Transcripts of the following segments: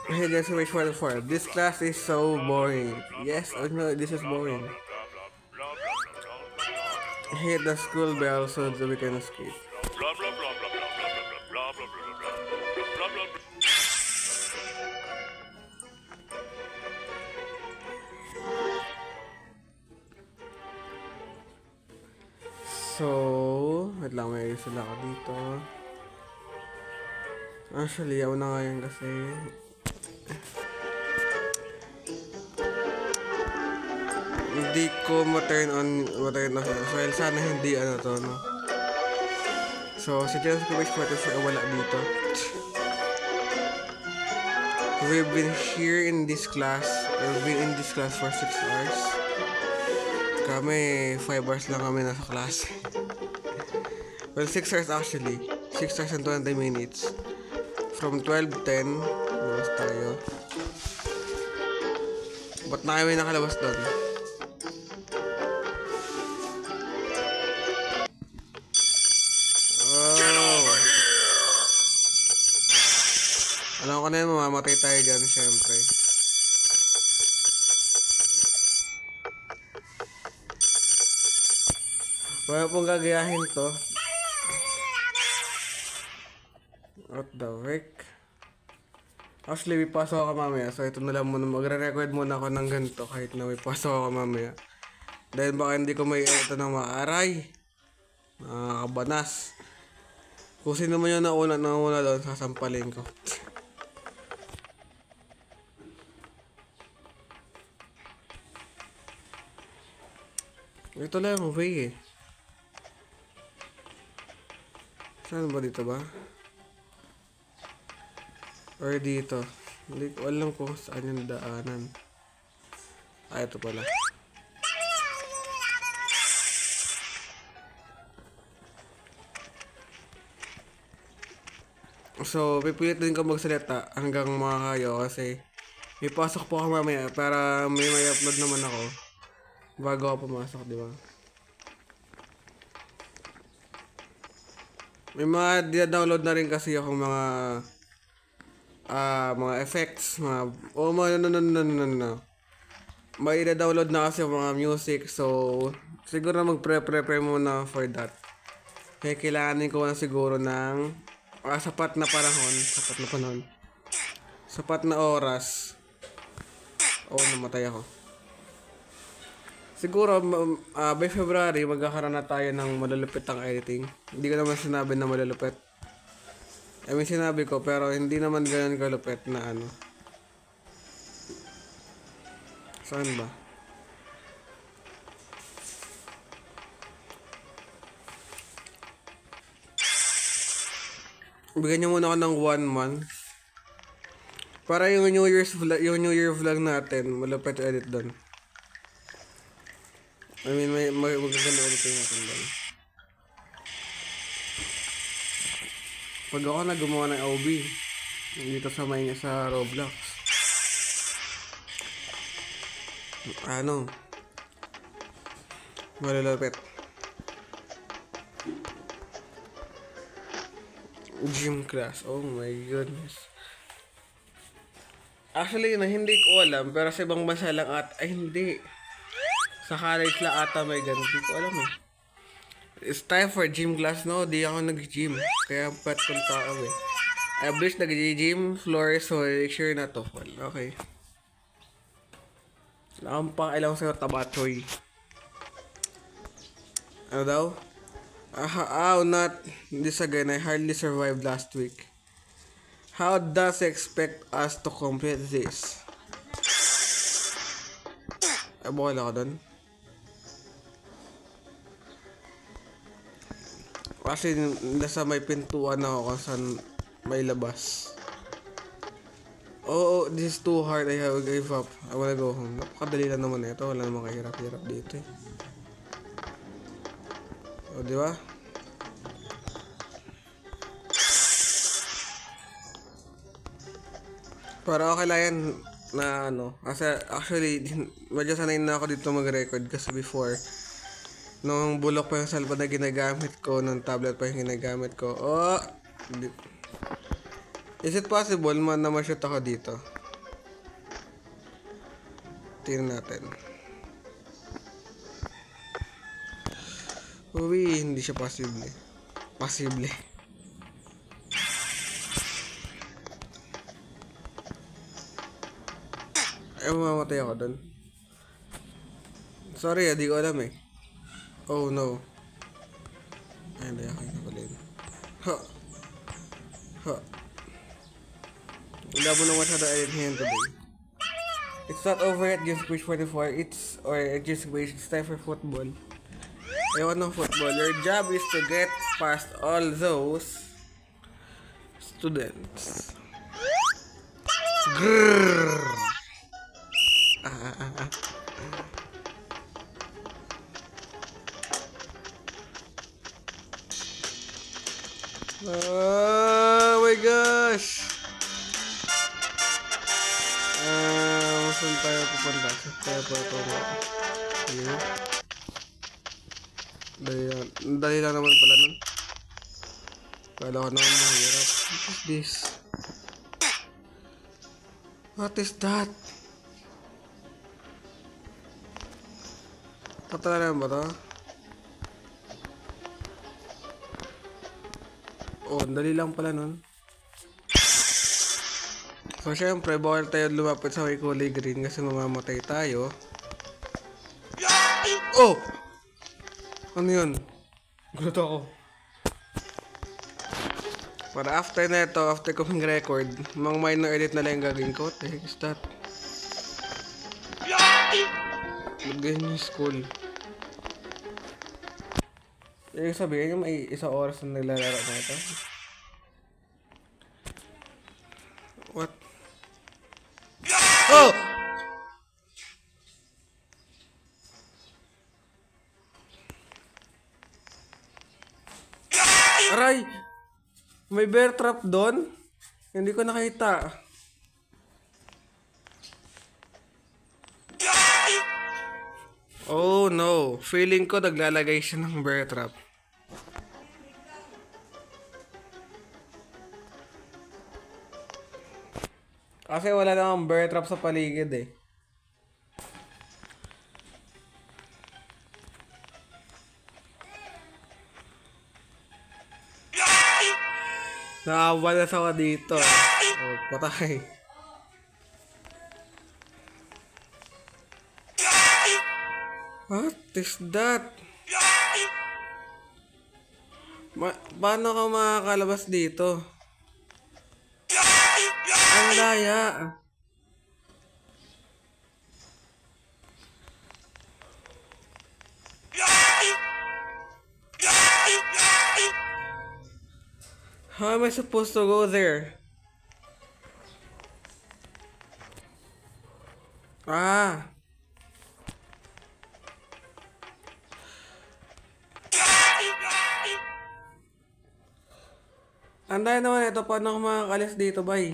Hey, guys, wait for this class is so boring. Yes, oh no, this is boring. Hit the school bell so that we can escape. So, wait lang, may sila ako dito. Actually, ako na ngayon kasi hindi ko ma-turn off. Well, sana hindi ano to, no? So, si Chelsea ko wish wala dito. We've been here in this class. We've been in this class for 6 hours. Kami, 5 hours lang kami nasa class. Well, 6 hours actually. 6 hours and 20 minutes. From 12:10, labas tayo. Ba't na kami nakalabas doon? Alam ko na yun, mamamatay tayo dyan, syempre. Wala pong gagayahin to. What the heck? Actually, may pasok ako mamaya. So, ito na lang muna. Magre-record muna ako ng ganito kahit na may pasok ako mamaya. Dahil baka hindi ko may ito ng maaray. Nakakabanas. Kung sino man yung nauna doon, sasampalin ko. Ito lang yung way eh. Saan ba dito ba? Or dito? Hindi ko alam kung saan yung daanan. Ito pala. So, pipilit din ko magsalita hanggang makakayo kasi may pasok po ako mamaya para may upload naman ako bago ako pumasok, di ba? May mga dia-download na rin kasi ako mga effects, no. May i-download na kasi mga music, so siguro mag-prepare muna for that. Kaya kailanganin ko na siguro ng sapat na panahon, sapat na oras. Namatay ako. Siguro by February magkakaroon na tayo ng malulupit ang editing. Hindi ko naman sinabi na malulupit. I mean, sinabi ko pero hindi naman ganoon kalupit na ano. Saan ba? Bigyan niyo muna ako ng 1 month. Para yung New Year vlog natin, malupit edit doon. I mean, may magaganda editing natin doon. Pag ako na gumawa ng OB dito sa Roblox, malalapit. Gym class, oh my goodness. Actually, hindi ko alam, pero sa ibang bansa lang hindi. Sa college lang ata may ganun. Hindi ko alam eh. It's time for gym class, no? Di ako nag-gym. Kaya pat kong tao eh. I wish nag-gym floor, so make sure na to. Okay. Nakang pakailang sa'yo tabachoy. Ano daw? Not this again. I hardly survived last week. How does he expect us to complete this? Bukal ako doon. Kasi nasa may pintuan ako kung saan may labas. This is too hard. I have give up. I wanna go home. Napakadali lang naman ito. Wala namang kahirap-hirap dito eh. Di ba? Para okay lang yan na kasi actually medyo sanay na ako dito mag-record kasi before nung bulok pa yung cellphone na ginagamit ko, nung tablet pa yung ginagamit ko. Is it possible na ma-shoot ako dito? Tingnan natin. Uy, hindi siya possible. Possible. Ay, mamamatay ako doon. Sorry, di ko alam eh. Oh no. Ay, hindi ako nabalin. Ha. Ha. Wala mo na masyado ayun today. It's not over yet, just push 24. It's just wait. It's time for football. Ayaw ng football. Your job is to get past all those students. Grrrr. Oh my gosh! Saan tayo pupunta? Saan tayo pupunta? Here. Dali lang naman pala nun. Kala ko naman mahirap. What is this? What is that? Tatala naman ba ito? Oh, dali lang pala nun. So, syempre, bawal tayo lumapit sa may kulay green kasi mamamatay tayo. Oh! Ano yun? Gulat ako. Para after na ito, after ko mag-record, mga minor edit na lang yung gagawin ko. What the heck is that? Ba't ganyan yung school? Yung sabihin yung may isang oras na naglalaro na ito. What? Oh! Aray! May bear trap doon? Hindi ko nakita. Oh no. Feeling ko naglalagay siya ng bear trap. Kasi wala namang bear trap sa paligid eh. Nakawalas ako dito. Oh, patay. What is that? Paano ka makakalabas dito? Ang daya. How am I supposed to go there? Ah. Anday naman ito, paano ako makakalis dito, bay?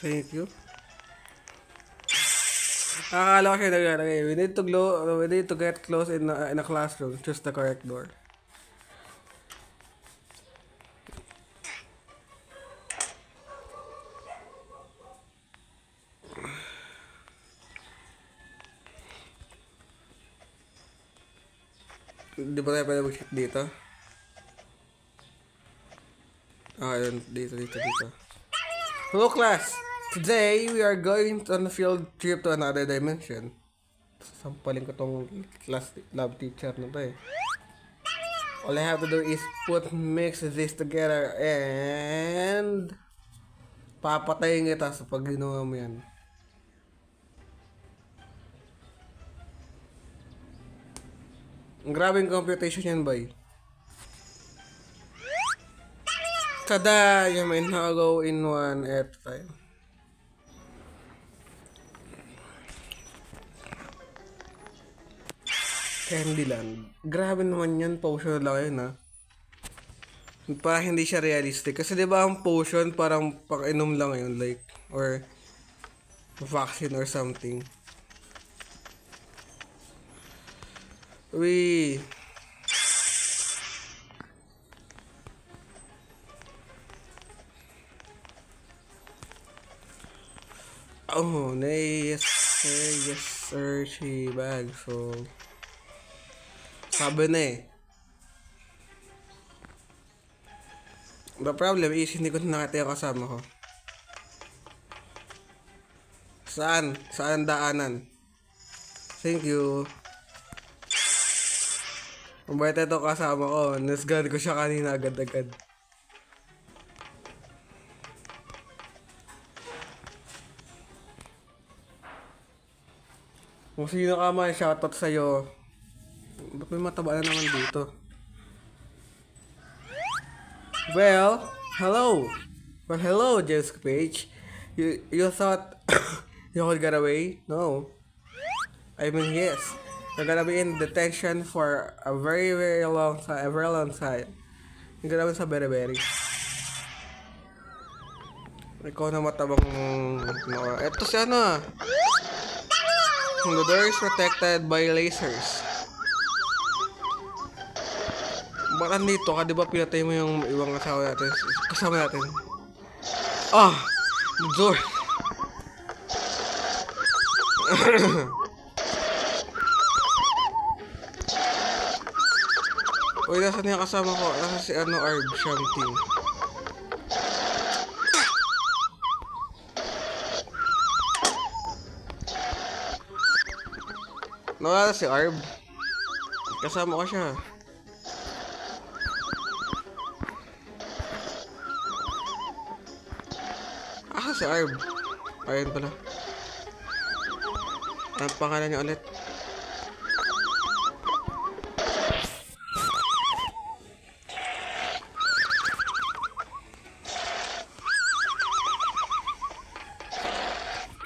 Thank you. Akala ko siya naglalagay. We need to get close in a classroom. Choose the correct door. Di ba tayo pwede mag-check dito? Yun. Dito. Hello class! Today, we are going on a field trip to another dimension. Sampalin ko tong class lab teacher na to eh. All I have to do is mix this together and papatayin kita sa pag ginawa mo yan. Ang grabing computation yan, boy. Tada! You may now go in one at a time. Candyland. Grabe naman yan. Potion lang yun, ha? Para hindi siya realistic. Kasi diba ang potion parang pang-inom lang yun. Like, or vaccine or something. Uy. Oh, yes sir, yes sir, bag. So, sabi na eh. The problem is, hindi ko nakita yung kasama ko. Saan? Saan ang daanan? Thank you. Mabait ito kasama ko. Nasgan ko siya kanina agad-agad. Kung sino ka man, shoutout sa'yo. Ba't may mataba na naman dito? Well, hello. Well, hello, James Page. You thought you could get away? No. I mean, yes. You're gonna be in detention for a very, very long time. A very long time. You're gonna be sa beri-beri. Ikaw na matabang... No. Eto si ano ah. The door is protected by lasers. Ba't andito ka? Di ba pinatay mo yung ibang kasama natin? Kasama natin. Ah! The door! Uy, nasan yung kasama ko? Nasa si ano, Arb, something. Nawala si Arb. Kasama ko siya. Asa si Arb? Ayun pala. Ang pangalan niya ulit.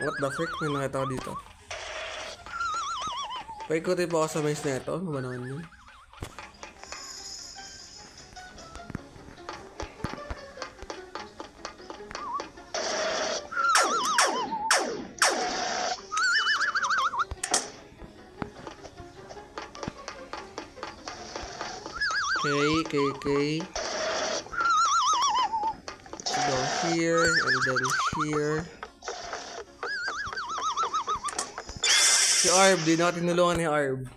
What the frick? May nakita ko dito. Paikutin po ako sa maze na ito. Ano ba naman yun? Okay. Let's go here and then here. Si Arb, di na tinulungan ni Arb.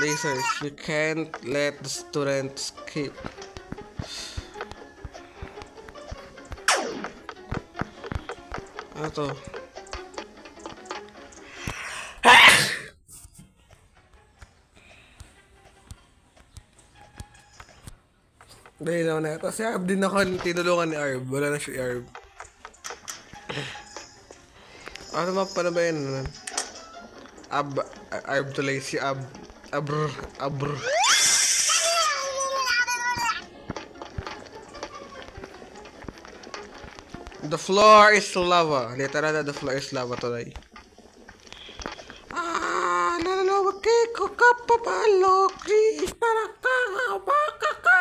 Lasers, you can't let the student escape. Ano to? Dahil naman na ito. Si Arb din ako tinulungan ni Arb. Wala na si Arb. Ano map pa na ba yun? Arb tuloy si Abr. The floor is lava. Literal na the floor is lava tuloy. Ko kapapalo, Chris, para kakabaka.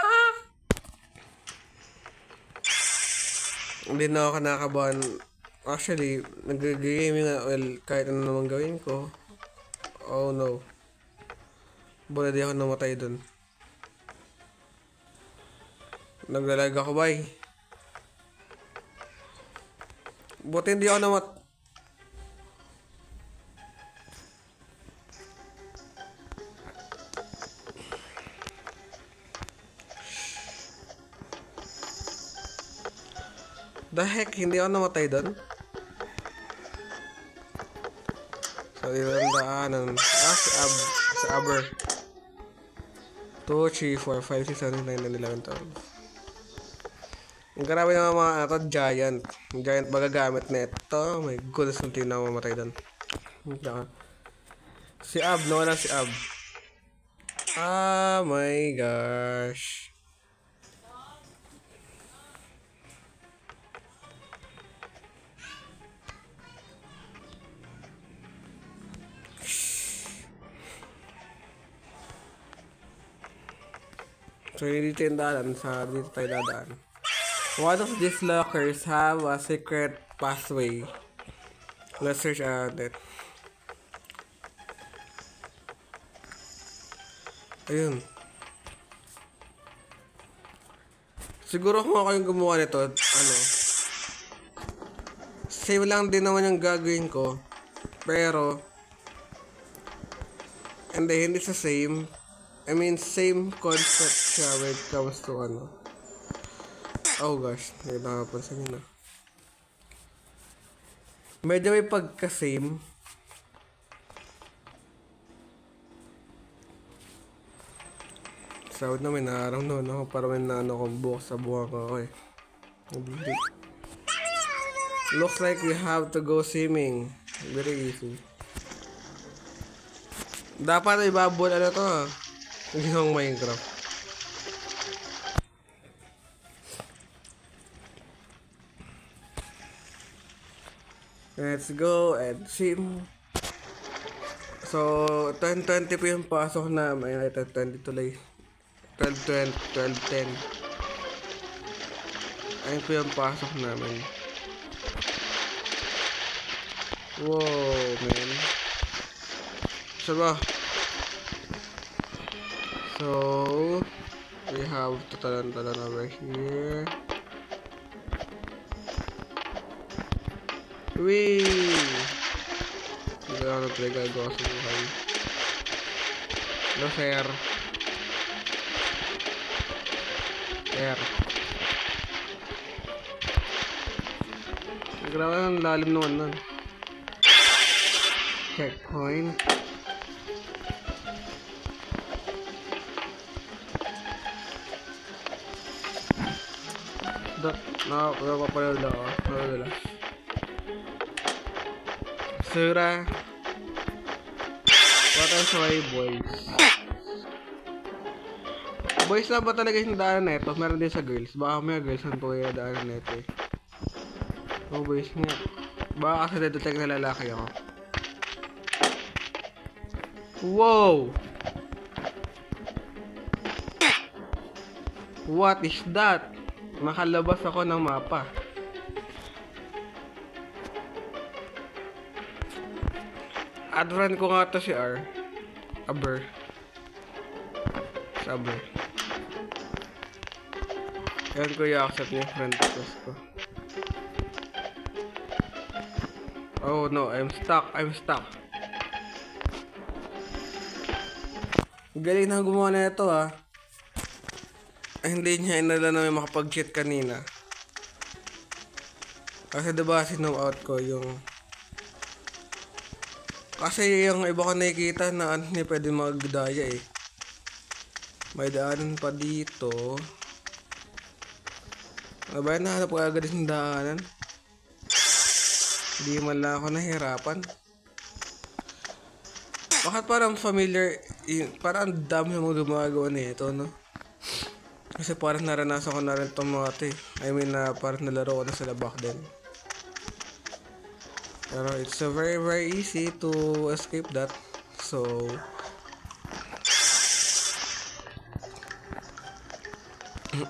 Hindi na ako kinakabahan. Actually, nag-gaming na, well, kahit ano naman gawin ko. Oh no. Bula di ako namatay dun. Naglalag ako, bay. Buti hindi ako namatay. The heck, hindi ako namatay doon. So, ilang daanan. Si Aber. 2, 3, 4, 5, 6, 7, 8, 9, 10, 11, 12. Ang grabe naman mga ito, giant. Giant magagamit na ito. Oh my goodness, hindi na ako mamatay doon. Si Ab, nawala si Ab. Ah my gosh. So, dito yung daan. Dito tayo dadaan. One of these lockers have a secret pathway. Let's search out it. Ayun. Siguro kung ako yung gumawa nito, ano, same lang din naman yung gagawin ko. Pero, hindi sa same. I mean, same concept siya when it comes to ano. Oh gosh, hindi nakapansin nyo na. Medyo may pagka-same. Sound na may nararamdaman ako para may naano kong buhok sa buhok ko eh. Looks like we have to go swimming. Very easy. Dapat ibabol ano to ha. Yung Minecraft. Let's go and swim. So, 10:20 po yung pasok namin. 20 tuloy. 12:10. Ayun po yung pasok namin. Wow, man. So, we have to talan over here. Wee! Hindi ako na-play gagawa sa buhay. No, sir. Sir. Grabe ang lalim naman nun. Checkpoint. Nakapapalala ako. Nakapapalala. Sura. What else why boys? Boys lang ba talaga yung daanan na ito? Meron din sa girls. Baka may girls ang po yung daanan na ito eh. Oh boys nga. Baka kasi detect na lalaki ako. Wow! What is that? Makalabas ako ng mapa. Advan ko nga to si R. Aber. Saber. Yan ko i-accept niya yung friend request ko. Oh no, I'm stuck. Galing na gumawa na ito ha. Ay, hindi niya inala na may makapag-cheat kanina. Kasi diba sinow out ko yung... Kasi yung iba ko nakikita na hindi pwede magdaya eh. May daanan pa dito. Ano ba yun? Nahanap ko agad yung daanan. Hindi man lang ako nahirapan. Bakit parang familiar, parang dami mo gumagawa nito, no? Kasi parang naranasan ko na rin itong mga ito eh. I mean, parang nalaro ko na sila back then. Pero it's very very easy to escape that. So,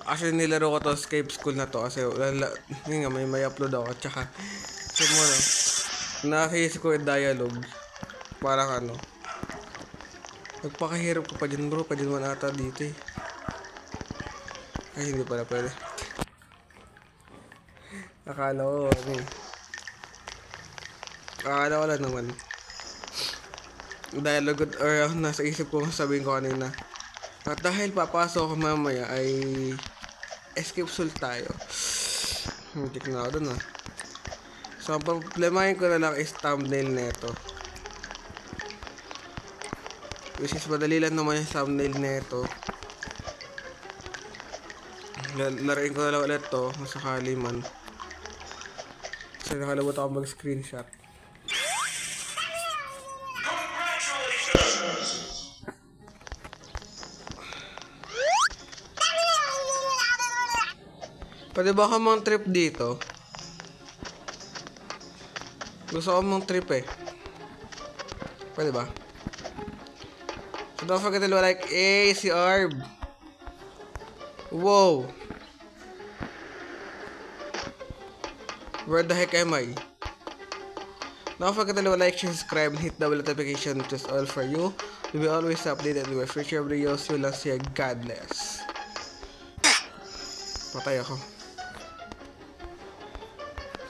actually nilaro ko to escape school na to kasi yun nga, may upload ako. Tsaka, so mo no, nakakisip ko yung dialogue. Parang ano, nagpakahirap ko pa dyan bro, pa dyan man ata dito eh. Ay, hindi pala pwede. Akala ko lang naman. Dialogue or nasa isip ko sabihin ko kanina. At dahil papasok ko mamaya ay escape soul tayo. Hindi ko na ako dun ah. So, ang problemahin ko na lang is thumbnail neto. Which is madali lang naman yung thumbnail neto. Larain ko na lang ulit to, masakali man. Kasi nakalabot ako mag-screenshot. Pwede ba ka mong trip dito? Gusto ko mong trip eh. Pwede ba? So don't forget to like, si Arb. Wow. Where the heck am I? Don't forget to like, share, subscribe, and hit the bell notification, which is all for you. To be always updated with my future videos. You lang siya. God bless. Patay ako.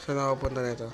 Saan ako punta nito?